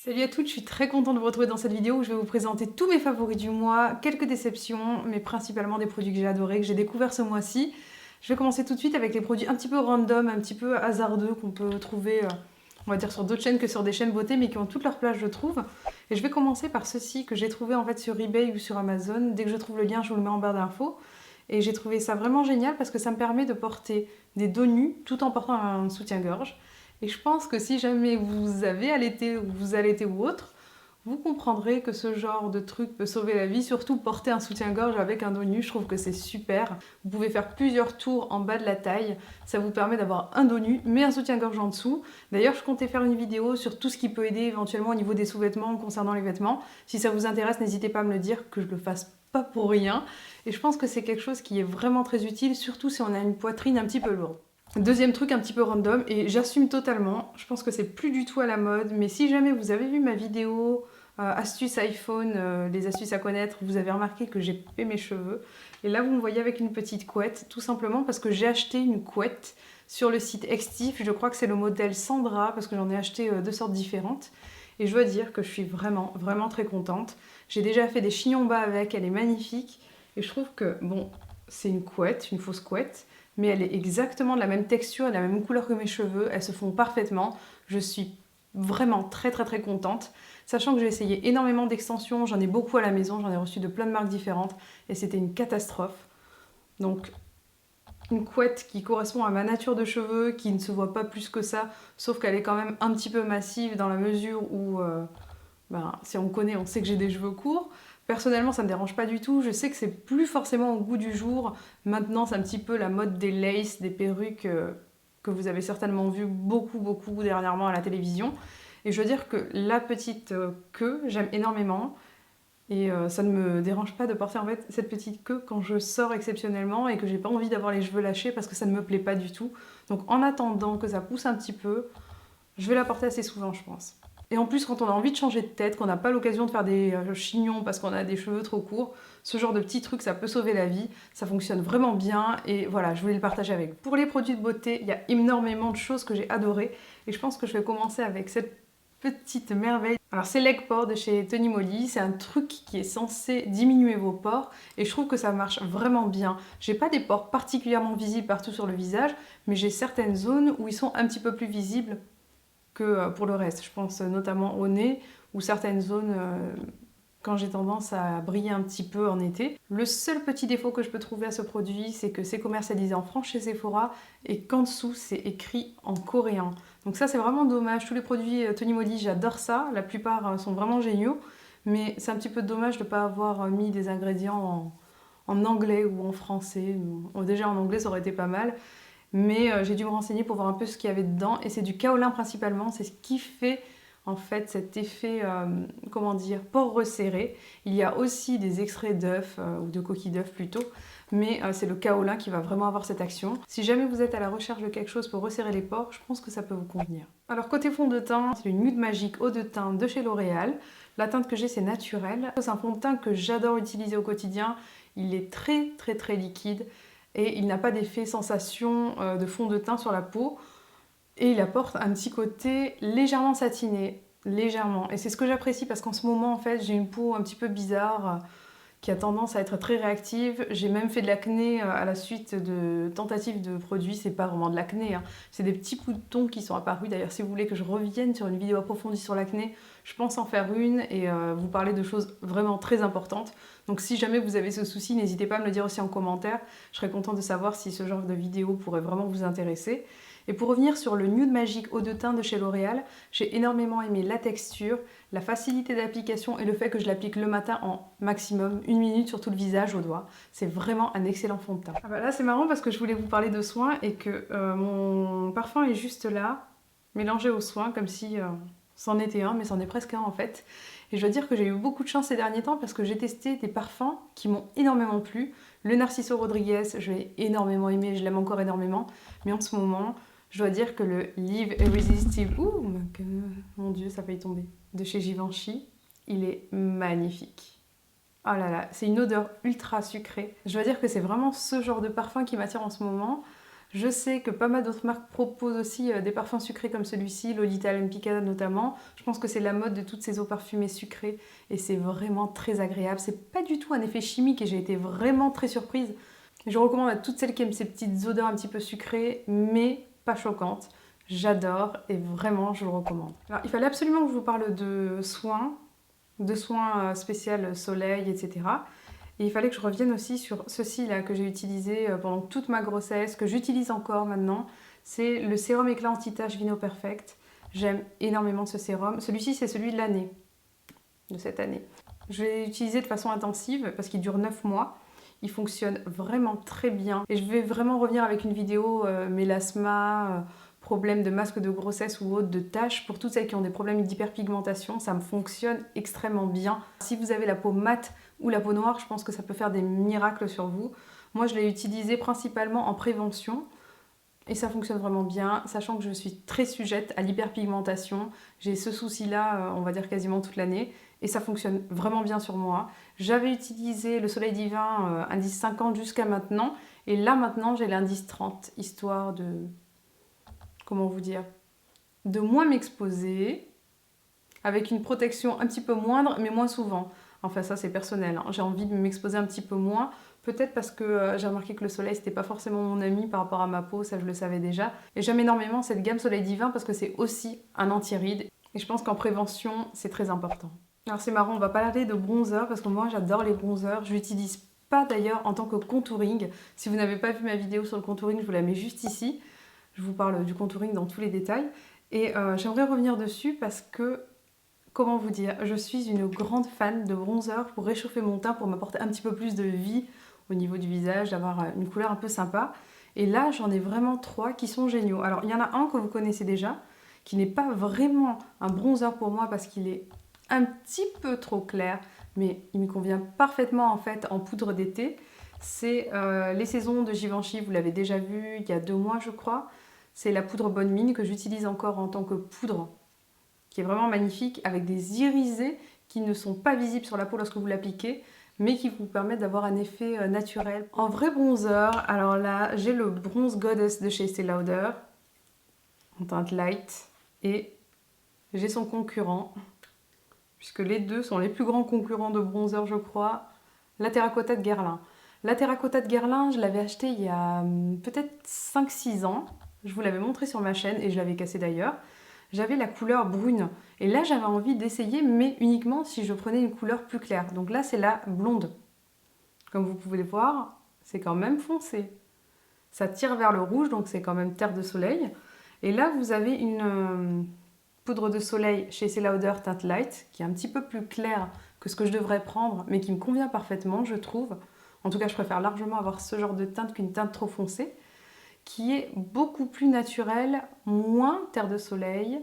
Salut à toutes, je suis très contente de vous retrouver dans cette vidéo où je vais vous présenter tous mes favoris du mois, quelques déceptions, mais principalement des produits que j'ai adorés, que j'ai découverts ce mois-ci. Je vais commencer tout de suite avec les produits un petit peu random, un petit peu hasardeux qu'on peut trouver, on va dire sur d'autres chaînes que sur des chaînes beauté, mais qui ont toute leur place, je trouve. Et je vais commencer par ceci que j'ai trouvé en fait sur eBay ou sur Amazon. Dès que je trouve le lien, je vous le mets en barre d'infos. Et j'ai trouvé ça vraiment génial parce que ça me permet de porter des dos nus tout en portant un soutien-gorge. Et je pense que si jamais vous avez allaité ou vous allaitez ou autre, vous comprendrez que ce genre de truc peut sauver la vie, surtout porter un soutien-gorge avec un dos nu, je trouve que c'est super. Vous pouvez faire plusieurs tours en bas de la taille, ça vous permet d'avoir un dos nu, mais un soutien-gorge en dessous. D'ailleurs, je comptais faire une vidéo sur tout ce qui peut aider éventuellement au niveau des sous-vêtements concernant les vêtements. Si ça vous intéresse, n'hésitez pas à me le dire, que je le fasse pas pour rien. Et je pense que c'est quelque chose qui est vraiment très utile, surtout si on a une poitrine un petit peu lourde. Deuxième truc un petit peu random, et j'assume totalement, je pense que c'est plus du tout à la mode, mais si jamais vous avez vu ma vidéo astuces iPhone, les astuces à connaître, vous avez remarqué que j'ai coupé mes cheveux. Et là, vous me voyez avec une petite couette, tout simplement parce que j'ai acheté une couette sur le site Extif. Je crois que c'est le modèle Sandra, parce que j'en ai acheté deux sortes différentes. Et je dois dire que je suis vraiment, vraiment très contente. J'ai déjà fait des chignons bas avec, elle est magnifique. Et je trouve que, bon, c'est une couette, une fausse couette, mais elle est exactement de la même texture et de la même couleur que mes cheveux. Elles se font parfaitement. Je suis vraiment très très très contente. Sachant que j'ai essayé énormément d'extensions, j'en ai beaucoup à la maison, j'en ai reçu de plein de marques différentes et c'était une catastrophe. Donc une couette qui correspond à ma nature de cheveux, qui ne se voit pas plus que ça, sauf qu'elle est quand même un petit peu massive dans la mesure où, si on me connaît, on sait que j'ai des cheveux courts. Personnellement, ça me dérange pas du tout. Je sais que c'est plus forcément au goût du jour. Maintenant, c'est un petit peu la mode des laces, des perruques que vous avez certainement vu beaucoup dernièrement à la télévision. Et je veux dire que la petite queue, j'aime énormément. Et ça ne me dérange pas de porter en fait cette petite queue quand je sors exceptionnellement et que j'ai pas envie d'avoir les cheveux lâchés parce que ça ne me plaît pas du tout. Donc en attendant que ça pousse un petit peu, je vais la porter assez souvent, je pense. Et en plus, quand on a envie de changer de tête, qu'on n'a pas l'occasion de faire des chignons parce qu'on a des cheveux trop courts, ce genre de petits trucs, ça peut sauver la vie. Ça fonctionne vraiment bien et voilà, je voulais le partager avec vous. Pour les produits de beauté, il y a énormément de choses que j'ai adorées et je pense que je vais commencer avec cette petite merveille. Alors c'est Leg Pore de chez Tony Moly, c'est un truc qui est censé diminuer vos pores et je trouve que ça marche vraiment bien. J'ai pas des pores particulièrement visibles partout sur le visage, mais j'ai certaines zones où ils sont un petit peu plus visibles que pour le reste. Je pense notamment au nez ou certaines zones quand j'ai tendance à briller un petit peu en été. Le seul petit défaut que je peux trouver à ce produit, c'est que c'est commercialisé en France chez Sephora et qu'en dessous c'est écrit en coréen. Donc ça c'est vraiment dommage. Tous les produits Tony Moly, j'adore ça. La plupart sont vraiment géniaux. Mais c'est un petit peu dommage de ne pas avoir mis des ingrédients en anglais ou en français. Déjà en anglais ça aurait été pas mal. Mais j'ai dû me renseigner pour voir un peu ce qu'il y avait dedans. Et c'est du kaolin principalement, c'est ce qui fait en fait cet effet, comment dire, pores resserrés. Il y a aussi des extraits d'œufs, ou de coquilles d'œufs plutôt, mais c'est le kaolin qui va vraiment avoir cette action. Si jamais vous êtes à la recherche de quelque chose pour resserrer les pores, je pense que ça peut vous convenir. Alors côté fond de teint, c'est une Nude Magique eau de teint de chez L'Oréal. La teinte que j'ai c'est naturel. C'est un fond de teint que j'adore utiliser au quotidien. Il est très liquide et il n'a pas d'effet sensation de fond de teint sur la peau. Et il apporte un petit côté légèrement satiné, légèrement. Et c'est ce que j'apprécie parce qu'en ce moment, en fait, j'ai une peau un petit peu bizarre qui a tendance à être très réactive. J'ai même fait de l'acné à la suite de tentatives de produits. C'est pas vraiment de l'acné, hein. C'est des petits boutons qui sont apparus. D'ailleurs, si vous voulez que je revienne sur une vidéo approfondie sur l'acné, je pense en faire une et vous parler de choses vraiment très importantes. Donc si jamais vous avez ce souci, n'hésitez pas à me le dire aussi en commentaire. Je serais contente de savoir si ce genre de vidéo pourrait vraiment vous intéresser. Et pour revenir sur le Nude Magique eau de teint de chez L'Oréal, j'ai énormément aimé la texture, la facilité d'application et le fait que je l'applique le matin en maximum 1 minute sur tout le visage au doigt. C'est vraiment un excellent fond de teint. Ah bah là c'est marrant parce que je voulais vous parler de soins et que mon parfum est juste là, mélangé au soin comme si c'en était un, mais c'en est presque un en fait. Et je dois dire que j'ai eu beaucoup de chance ces derniers temps parce que j'ai testé des parfums qui m'ont énormément plu. Le Narciso Rodriguez, je l'ai énormément aimé, je l'aime encore énormément. Mais en ce moment, je dois dire que le Live Irresistible, ouh, mon dieu, ça a failli tomber, de chez Givenchy, il est magnifique. Oh là là, c'est une odeur ultra sucrée. Je dois dire que c'est vraiment ce genre de parfum qui m'attire en ce moment. Je sais que pas mal d'autres marques proposent aussi des parfums sucrés comme celui-ci, Lolita Olympica notamment. Je pense que c'est la mode de toutes ces eaux parfumées sucrées et c'est vraiment très agréable. C'est pas du tout un effet chimique et j'ai été vraiment très surprise. Je recommande à toutes celles qui aiment ces petites odeurs un petit peu sucrées, mais pas choquantes. J'adore et vraiment je le recommande. Alors, il fallait absolument que je vous parle de soins spécial soleil, etc. Et il fallait que je revienne aussi sur ceci là que j'ai utilisé pendant toute ma grossesse, que j'utilise encore maintenant. C'est le sérum éclat anti-tache Vino Perfect. J'aime énormément ce sérum. Celui-ci, c'est celui de l'année, de cette année. Je l'ai utilisé de façon intensive parce qu'il dure 9 mois. Il fonctionne vraiment très bien. Et je vais vraiment revenir avec une vidéo mélasma, problème de masque de grossesse ou autre, de taches. Pour toutes celles qui ont des problèmes d'hyperpigmentation, ça me fonctionne extrêmement bien. Si vous avez la peau mate ou la peau noire, je pense que ça peut faire des miracles sur vous. Moi, je l'ai utilisé principalement en prévention. Et ça fonctionne vraiment bien, sachant que je suis très sujette à l'hyperpigmentation. J'ai ce souci-là, on va dire quasiment toute l'année. Et ça fonctionne vraiment bien sur moi. J'avais utilisé le Soleil Divin indice 50 jusqu'à maintenant. Et là, maintenant, j'ai l'indice 30, histoire de... Comment vous dire? De moins m'exposer, avec une protection un petit peu moindre, mais moins souvent. Enfin, ça, c'est personnel. Hein. J'ai envie de m'exposer un petit peu moins. Peut-être parce que j'ai remarqué que le soleil, c'était pas forcément mon ami par rapport à ma peau, ça je le savais déjà. Et j'aime énormément cette gamme Soleil Divin parce que c'est aussi un anti-rides. Et je pense qu'en prévention, c'est très important. Alors c'est marrant, on va parler de bronzer parce que moi j'adore les bronzers. Je l'utilise pas d'ailleurs en tant que contouring. Si vous n'avez pas vu ma vidéo sur le contouring, je vous la mets juste ici. Je vous parle du contouring dans tous les détails. Et j'aimerais revenir dessus parce que, comment vous dire, je suis une grande fan de bronzer pour réchauffer mon teint, pour m'apporter un petit peu plus de vie au niveau du visage, d'avoir une couleur un peu sympa. Et là, j'en ai vraiment 3 qui sont géniaux. Alors, il y en a un que vous connaissez déjà, qui n'est pas vraiment un bronzer pour moi parce qu'il est un petit peu trop clair, mais il me convient parfaitement en fait en poudre d'été. C'est les saisons de Givenchy, vous l'avez déjà vu il y a 2 mois je crois. C'est la poudre Bonne Mine que j'utilise encore en tant que poudre, qui est vraiment magnifique, avec des irisés qui ne sont pas visibles sur la peau lorsque vous l'appliquez, mais qui vous permettent d'avoir un effet naturel. En vrai bronzer, alors là, j'ai le Bronze Goddess de chez Estée Lauder, en teinte light, et j'ai son concurrent, puisque les deux sont les plus grands concurrents de bronzer, je crois, la Terracotta de Guerlain. La Terracotta de Guerlain, je l'avais acheté il y a peut-être 5-6 ans. Je vous l'avais montré sur ma chaîne et je l'avais cassé d'ailleurs. J'avais la couleur brune. Et là, j'avais envie d'essayer, mais uniquement si je prenais une couleur plus claire. Donc là, c'est la blonde. Comme vous pouvez le voir, c'est quand même foncé. Ça tire vers le rouge, donc c'est quand même terre de soleil. Et là, vous avez une poudre de soleil chez Estée Lauder teinte light, qui est un petit peu plus claire que ce que je devrais prendre, mais qui me convient parfaitement, je trouve. En tout cas, je préfère largement avoir ce genre de teinte qu'une teinte trop foncée, qui est beaucoup plus naturelle, moins terre de soleil,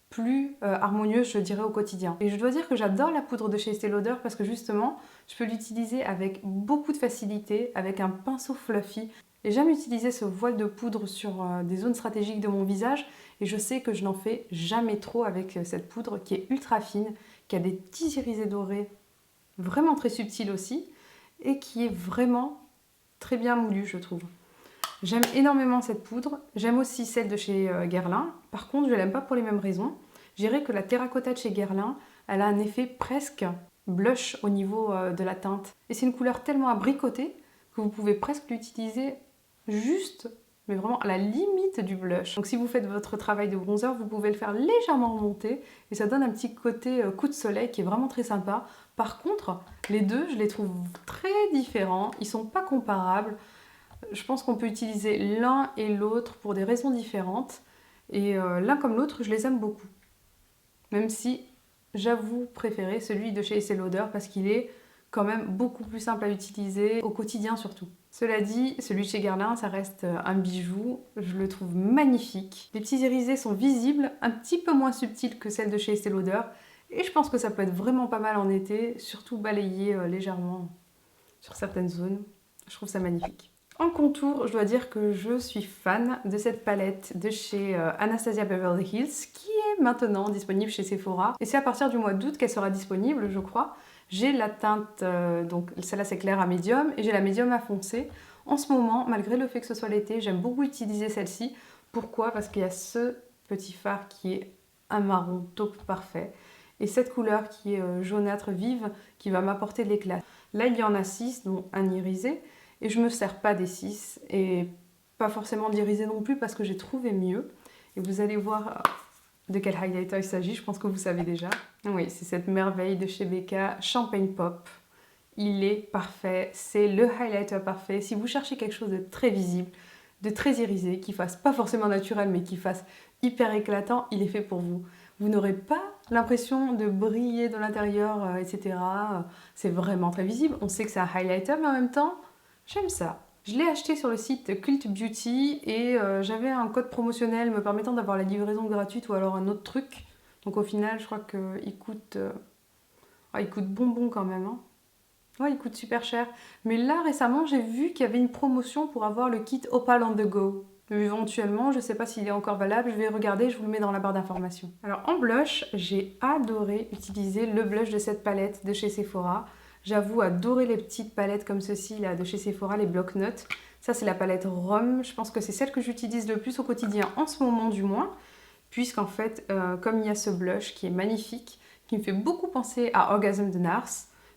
plus harmonieuse, je dirais, au quotidien. Et je dois dire que j'adore la poudre de chez Estée Lauder parce que justement, je peux l'utiliser avec beaucoup de facilité, avec un pinceau fluffy. Et j'aime utiliser ce voile de poudre sur des zones stratégiques de mon visage et je sais que je n'en fais jamais trop avec cette poudre qui est ultra fine, qui a des petits irisés dorés vraiment très subtils aussi et qui est vraiment très bien moulue, je trouve. J'aime énormément cette poudre, j'aime aussi celle de chez Guerlain. Par contre, je ne l'aime pas pour les mêmes raisons. Je dirais que la Terracotta de chez Guerlain, elle a un effet presque blush au niveau de la teinte. Et c'est une couleur tellement abricotée que vous pouvez presque l'utiliser juste, mais vraiment à la limite du blush. Donc si vous faites votre travail de bronzer, vous pouvez le faire légèrement remonter et ça donne un petit côté coup de soleil qui est vraiment très sympa. Par contre, les deux, je les trouve très différents, ils sont pas comparables. Je pense qu'on peut utiliser l'un et l'autre pour des raisons différentes. Et l'un comme l'autre, je les aime beaucoup. Même si j'avoue préférer celui de chez Estée Lauder parce qu'il est quand même beaucoup plus simple à utiliser, au quotidien surtout. Cela dit, celui de chez Guerlain, ça reste un bijou. Je le trouve magnifique. Les petits irisés sont visibles, un petit peu moins subtils que celle de chez Estée Lauder. Et je pense que ça peut être vraiment pas mal en été, surtout balayer légèrement sur certaines zones. Je trouve ça magnifique. En contour, je dois dire que je suis fan de cette palette de chez Anastasia Beverly Hills qui est maintenant disponible chez Sephora. Et c'est à partir du mois d'août qu'elle sera disponible, je crois. J'ai la teinte, donc celle-là c'est clair à médium, et j'ai la médium à foncé. En ce moment, malgré le fait que ce soit l'été, j'aime beaucoup utiliser celle-ci. Pourquoi? Parce qu'il y a ce petit fard qui est un marron taupe parfait et cette couleur qui est jaunâtre vive qui va m'apporter de l'éclat. Là, il y en a 6, dont un irisé, et je me sers pas des 6 et pas forcément d'irisé non plus parce que j'ai trouvé mieux. Et vous allez voir de quel highlighter il s'agit, je pense que vous savez déjà. Oui, c'est cette merveille de chez Becca, Champagne Pop. Il est parfait, c'est le highlighter parfait. Si vous cherchez quelque chose de très visible, de très irisé, qui fasse pas forcément naturel, mais qui fasse hyper éclatant, il est fait pour vous. Vous n'aurez pas l'impression de briller de l'intérieur, etc. C'est vraiment très visible. On sait que c'est un highlighter, mais en même temps, j'aime ça. Je l'ai acheté sur le site Cult Beauty et j'avais un code promotionnel me permettant d'avoir la livraison gratuite ou alors un autre truc. Donc au final, je crois qu'il coûte, il coûte bonbon quand même. Hein. Ouais, il coûte super cher. Mais là, récemment, j'ai vu qu'il y avait une promotion pour avoir le kit Opal on the Go. Éventuellement, je ne sais pas s'il est encore valable, je vais regarder, je vous le mets dans la barre d'informations. Alors en blush, j'ai adoré utiliser le blush de cette palette de chez Sephora. J'avoue adorer les petites palettes comme ceci là de chez Sephora, les bloc-notes. Ça c'est la palette Rhum, je pense que c'est celle que j'utilise le plus au quotidien en ce moment du moins. Puisqu'en fait, comme il y a ce blush qui est magnifique, qui me fait beaucoup penser à Orgasm de Nars,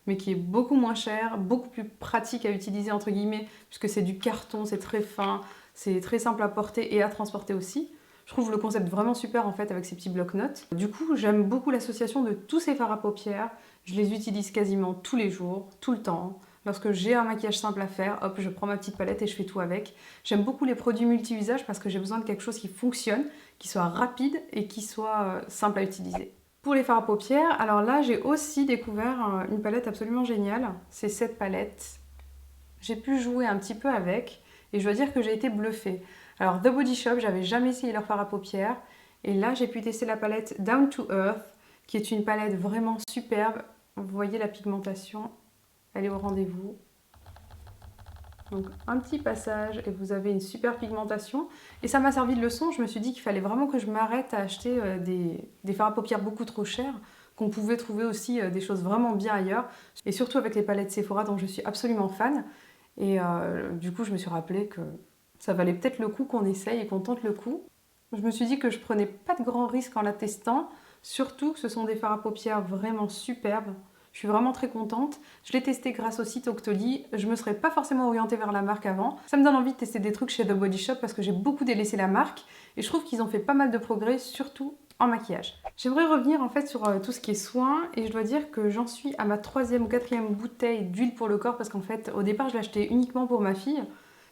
mais qui est beaucoup moins cher, beaucoup plus pratique à utiliser entre guillemets, puisque c'est du carton, c'est très fin, c'est très simple à porter et à transporter aussi. Je trouve le concept vraiment super en fait avec ces petits bloc-notes. Du coup, j'aime beaucoup l'association de tous ces fards à paupières. Je les utilise quasiment tous les jours, tout le temps. Lorsque j'ai un maquillage simple à faire, hop, je prends ma petite palette et je fais tout avec. J'aime beaucoup les produits multi-usages parce que j'ai besoin de quelque chose qui fonctionne, qui soit rapide et qui soit simple à utiliser. Pour les fards à paupières, alors là, j'ai aussi découvert une palette absolument géniale. C'est cette palette. J'ai pu jouer un petit peu avec. Et je dois dire que j'ai été bluffée. Alors, The Body Shop, j'avais jamais essayé leur fard à paupières. Et là, j'ai pu tester la palette Down to Earth, qui est une palette vraiment superbe. Vous voyez la pigmentation, elle est au rendez-vous. Donc, un petit passage et vous avez une super pigmentation. Et ça m'a servi de leçon. Je me suis dit qu'il fallait vraiment que je m'arrête à acheter des fards à paupières beaucoup trop chers, qu'on pouvait trouver aussi des choses vraiment bien ailleurs. Et surtout avec les palettes Sephora, dont je suis absolument fan. Et du coup, je me suis rappelé que ça valait peut-être le coup qu'on essaye et qu'on tente le coup. Je me suis dit que je prenais pas de grands risques en la testant, surtout que ce sont des fards à paupières vraiment superbes. Je suis vraiment très contente. Je l'ai testé grâce au site Octoly. Je me serais pas forcément orientée vers la marque avant. Ça me donne envie de tester des trucs chez The Body Shop parce que j'ai beaucoup délaissé la marque et je trouve qu'ils ont fait pas mal de progrès, surtout en maquillage. J'aimerais revenir en fait sur tout ce qui est soins et je dois dire que j'en suis à ma 3e ou 4e bouteille d'huile pour le corps parce qu'en fait au départ je l'achetais uniquement pour ma fille.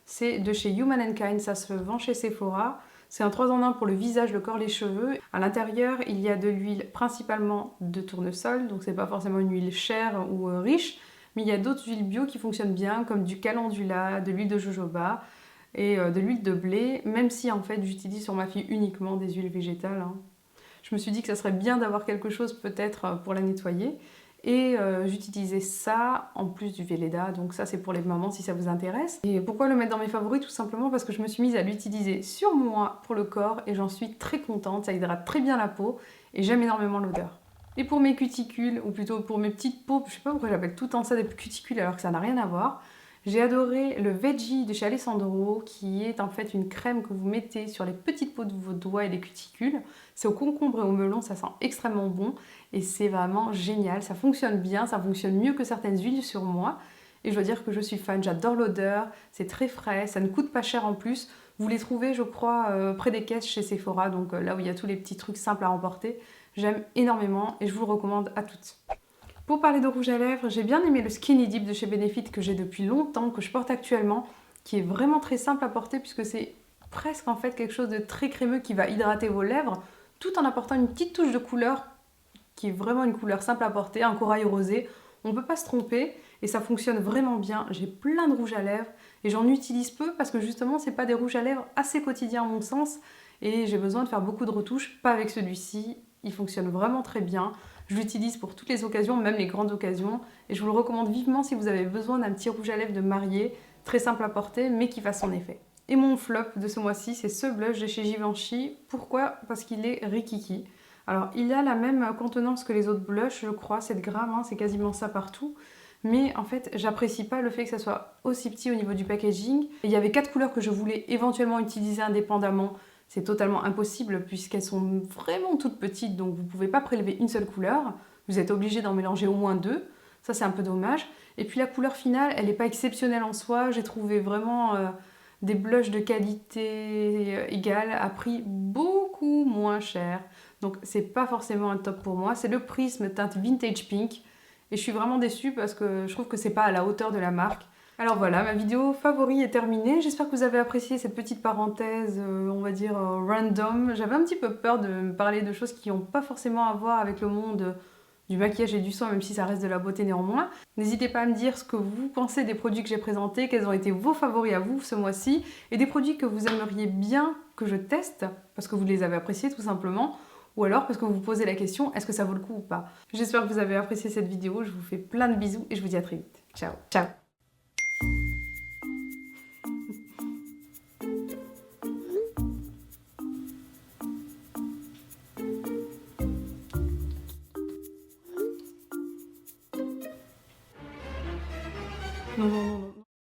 C'est de chez Human and Kind, ça se vend chez Sephora. C'est un 3 en 1 pour le visage, le corps, les cheveux. À l'intérieur, il y a de l'huile principalement de tournesol, donc c'est pas forcément une huile chère ou riche, mais il y a d'autres huiles bio qui fonctionnent bien, comme du calendula, de l'huile de jojoba et de l'huile de blé, même si en fait j'utilise sur ma fille uniquement des huiles végétales. Hein. Je me suis dit que ça serait bien d'avoir quelque chose peut-être pour la nettoyer. Et j'utilisais ça en plus du Velleda, donc ça c'est pour les mamans si ça vous intéresse. Et pourquoi le mettre dans mes favoris? Tout simplement parce que je me suis mise à l'utiliser sur moi pour le corps et j'en suis très contente, ça hydrate très bien la peau et j'aime énormément l'odeur. Et pour mes cuticules, ou plutôt pour mes petites peaux, je sais pas pourquoi j'appelle tout le temps ça des cuticules alors que ça n'a rien à voir, j'ai adoré le Veggie de chez Alessandro, qui est en fait une crème que vous mettez sur les petites peaux de vos doigts et les cuticules. C'est au concombre et au melon, ça sent extrêmement bon et c'est vraiment génial. Ça fonctionne bien, ça fonctionne mieux que certaines huiles sur moi. Et je dois dire que je suis fan, j'adore l'odeur, c'est très frais, ça ne coûte pas cher en plus. Vous les trouvez, je crois, près des caisses chez Sephora, donc là où il y a tous les petits trucs simples à emporter. J'aime énormément et je vous le recommande à toutes. Pour parler de rouge à lèvres, j'ai bien aimé le Skinny Dip de chez Benefit que j'ai depuis longtemps, que je porte actuellement, qui est vraiment très simple à porter puisque c'est presque en fait quelque chose de très crémeux qui va hydrater vos lèvres tout en apportant une petite touche de couleur qui est vraiment une couleur simple à porter, un corail rosé. On ne peut pas se tromper et ça fonctionne vraiment bien. J'ai plein de rouges à lèvres et j'en utilise peu parce que justement c'est pas des rouges à lèvres assez quotidiens à mon sens et j'ai besoin de faire beaucoup de retouches, pas avec celui-ci. Il fonctionne vraiment très bien. Je l'utilise pour toutes les occasions, même les grandes occasions. Et je vous le recommande vivement si vous avez besoin d'un petit rouge à lèvres de mariée, très simple à porter, mais qui fasse son effet. Et mon flop de ce mois-ci, c'est ce blush de chez Givenchy. Pourquoi? Parce qu'il est rikiki. Alors, il a la même contenance que les autres blushs, je crois, 7 grammes, hein, c'est quasiment ça partout. mais en fait j'apprécie pas le fait que ça soit aussi petit au niveau du packaging. Et il y avait 4 couleurs que je voulais éventuellement utiliser indépendamment. C'est totalement impossible puisqu'elles sont vraiment toutes petites, donc vous pouvez pas prélever une seule couleur. Vous êtes obligé d'en mélanger au moins 2. Ça c'est un peu dommage. Et puis la couleur finale, elle n'est pas exceptionnelle en soi. J'ai trouvé vraiment des blushs de qualité égale à prix beaucoup moins cher. Donc c'est pas forcément un top pour moi. C'est le Prisme teinte Vintage Pink. Et je suis vraiment déçue parce que je trouve que c'est pas à la hauteur de la marque. Alors voilà, ma vidéo favori est terminée. J'espère que vous avez apprécié cette petite parenthèse, on va dire random. J'avais un petit peu peur de me parler de choses qui n'ont pas forcément à voir avec le monde du maquillage et du soin, même si ça reste de la beauté néanmoins. N'hésitez pas à me dire ce que vous pensez des produits que j'ai présentés, quels ont été vos favoris à vous ce mois-ci, et des produits que vous aimeriez bien que je teste, parce que vous les avez appréciés tout simplement, ou alors parce que vous vous posez la question, est-ce que ça vaut le coup ou pas? J'espère que vous avez apprécié cette vidéo, je vous fais plein de bisous et je vous dis à très vite. Ciao, ciao! Non, non, non, non.